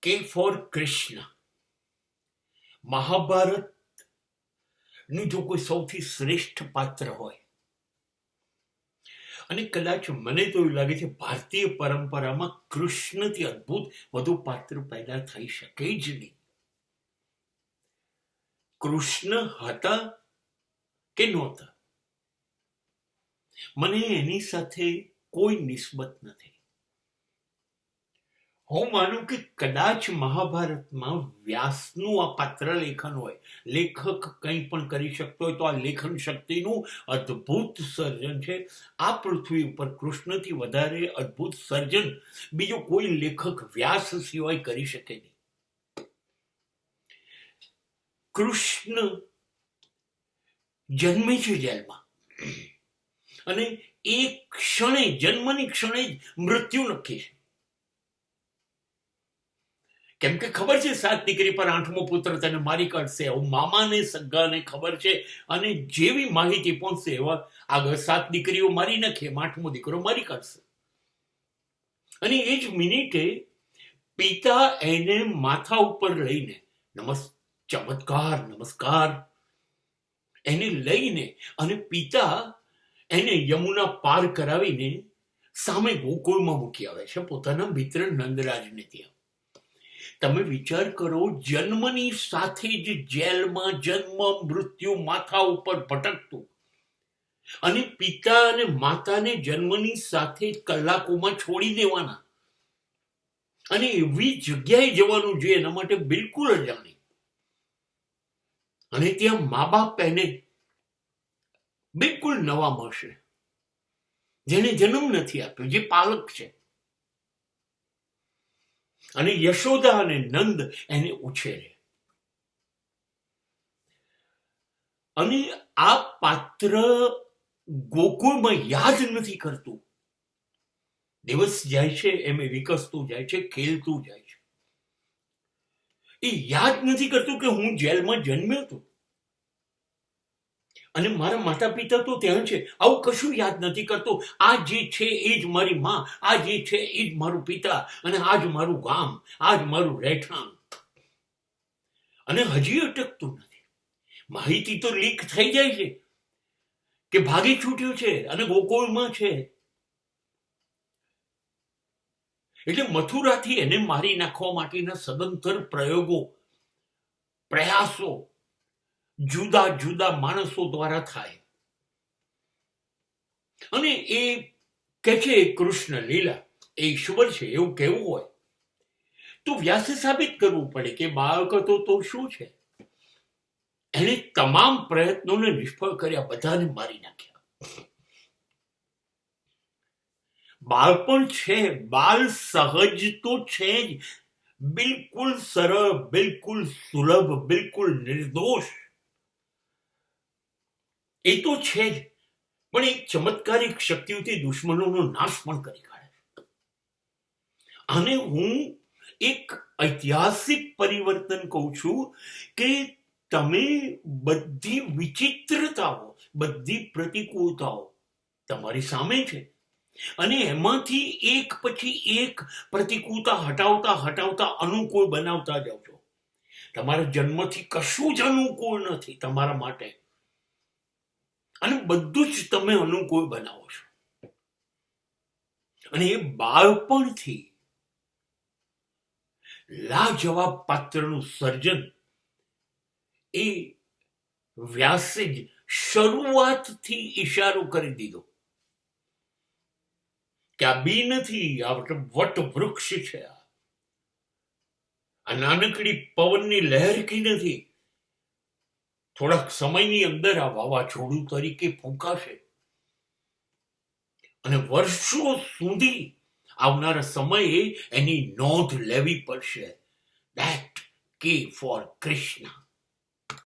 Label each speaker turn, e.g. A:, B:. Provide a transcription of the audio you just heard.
A: કે ફોર કૃષ્ણ. મહાભારતનું જો કોઈ સૌથી શ્રેષ્ઠ પાત્ર હોય, અને કદાચ મને તો એવું લાગે છે ભારતીય પરંપરામાં કૃષ્ણથી અદ્ભુત વધુ પાત્ર પેદા થઈ શકે જ નહીં. કૃષ્ણ હતા કે નહોતા, મને એની સાથે કોઈ નિસ્બત નથી. હું માનું કે કદાચ મહાભારતમાં વ્યાસનું આ પાત્ર લેખન હોય, લેખક કંઈ પણ કરી શકતો હોય તો આ લેખન શક્તિનું અદ્ભુત સર્જન છે. આ પૃથ્વી ઉપર કૃષ્ણથી વધારે અદ્ભુત સર્જન બીજો કોઈ લેખક વ્યાસ સિવાય કરી શકે નહીં. કૃષ્ણ જન્મે છે જેલમાં, અને એ ક્ષણે, જન્મની ક્ષણે જ મૃત્યુ નક્કી છે. કેમ કે ખબર છે 7 દીકરી પર 8મો પુત્ર તેને મારી કાઢશે, આવું મામાને સગાને ખબર છે. અને જેવી માહિતી પહોંચશે એવા આગળ 7 દીકરીઓ મારી નાખે, 8મો દીકરો મારી કાઢશે. અને એ જ મિનિટે પિતા એને માથા ઉપર લઈને નમસ્કાર એને લઈને, અને પિતા એને યમુના પાર કરાવીને સામે ગોકુળમાં મૂકી આવે છે પોતાના મિત્ર નંદરાજને ત્યાં. તમે વિચાર કરો, જન્મની સાથે જ જેલમાં જન્મ મૃત્યુ માથા ઉપર ભટકતું, અને પિતા અને માતાને જન્મની સાથે કલાકોમાં છોડી દેવાના, અને એવી જગ્યાએ જવાનું જે એના માટે બિલકુલ અજાણી. અને ત્યાં મા બાપ એને બિલકુલ નવા મળશે, જેને જન્મ નથી આપ્યો, જે પાલક છે. અને યશોદા અને નંદ એને ઉછેરે. અને આ પાત્ર ગોકુળમાં યાદ નથી કરતું. દિવસ જાય છે એમ વિકસતું જાય છે, ખેલતું જાય છે. એ યાદ નથી કરતું કે હું જેલમાં જન્મ્યો હતો અને મારા માતા પિતા તો ત્યાં છે. આવું કશું યાદ નથી કરતો. આ જે છે એ જ મારી માં, આ જે છે એ જ મારું પિતા, અને આ જ મારું ગામ, આ જ મારું રહેઠાણ. અને હજી અટકતું નથી. માહિતી તો લીક થઈ જાય છે કે ભાગી છૂટ્યો છે અને ગોકુળમાં છે. એટલે મથુરાથી એને મારી નાખવા માટેના સદંતર પ્રયાસો જુદા જુદા માણસો દ્વારા થાય. અને એ કે છે કૃષ્ણ લીલા એ ઈશ્વર છે એવું કહેવું હોય તો વ્યાસે સાબિત કરવું પડે કે બાળક હતો તો શું છે. એને તમામ પ્રયત્નોને નિષ્ફળ કર્યા, બધાને મારી નાખ્યા. બાળપણ છે, બાલ સહજ તો છે જ, બિલકુલ સરળ, બિલકુલ સુલભ, બિલકુલ નિર્દોષ. એ તો છે જ, પણ એક ચમત્કારિક શક્તિઓથી દુશ્મનોનો નાશ પણ કરી કાઢે. અને હું એક ઐતિહાસિક પરિવર્તન કહું છું કે તમે બધી વિચિત્રતાઓ, બધી પ્રતિકૂળતાઓ તમારી સામે છે, અને એમાંથી એક પછી એક પ્રતિકૂળતા હટાવતા હટાવતા અનુકૂળ બનાવતા જાઓ છો. તમારા જન્મથી કશું જ અનુકૂળ નથી તમારા માટે, અને બધું જ તમે અનુકૂળ બનાવો છો. અને એ બાળપણથી લાજવાબ પાત્રનું સર્જન એ વ્યાસે જ શરૂઆતથી ઈશારો કરી દીધો કે આ બી નથી, આ વટવૃક્ષ છે. આ નાનકડી પવનની લહેરકી નથી. થોડાક સમયની અંદર આ વાવાઝોડું તરીકે ફૂંકાશે, અને વર્ષો સુધી આવનારા સમયે એની નોંધ લેવી પડશે. ધેટ કે ફોર કૃષ્ણ.